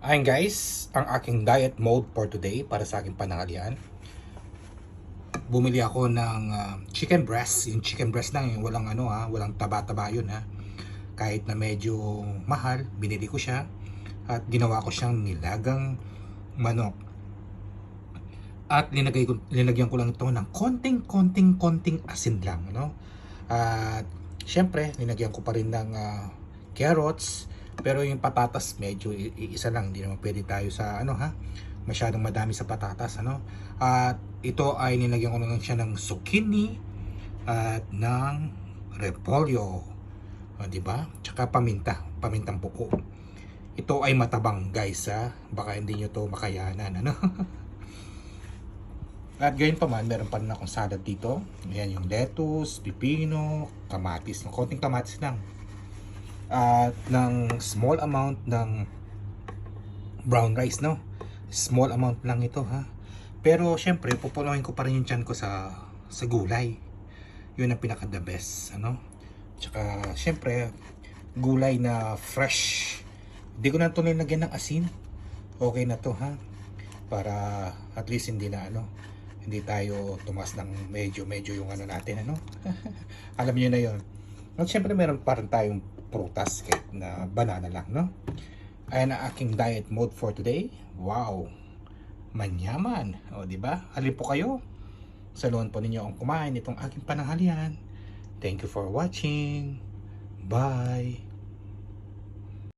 Ayun guys, ang aking diet mode for today para sa aking pananghalian. Bumili ako ng chicken breast. Yung chicken breast lang, yung walang walang taba-taba yun ha. Kahit na medyo mahal, binili ko siya at ginawa ko siyang nilagang manok. At linagyan ko lang ito ng konting asin lang, ano? At syempre, linagyan ko pa rin ng carrots, pero yung patatas medyo isa lang, hindi naman pwede tayo sa masyadong madami sa patatas, ano? At ito ay nilagyan ko na lang siya ng zucchini at ng repolyo, di ba? Tsaka pamintang buko. Ito ay matabang guys ha, baka hindi nyo to makayanan, ano? At gayon pa man, meron pa rin akong salad dito. Ayan yung lettuce, pipino, kamatis. Konting kamatis lang. At ng small amount ng brown rice, no? Small amount lang ito, ha? Pero syempre, pupunuhin ko pa rin yung tiyan ko sa gulay. Yun ang pinaka the best, ano? Tsaka, syempre, gulay na fresh. Hindi ko na ito nilagyan ng asin. Okay na to, ha? Para at least hindi tayo tumas ng medyo yung natin, ano. Alam niyo na yon. At syempre meron pa rin tayong prutas kahit na banana lang, no. Ayan ang aking diet mode for today. Wow, manyaman, o di ba? Halin po kayo, saluhan po ninyo ang kumain itong aking pananghalian. Thank you for watching. Bye.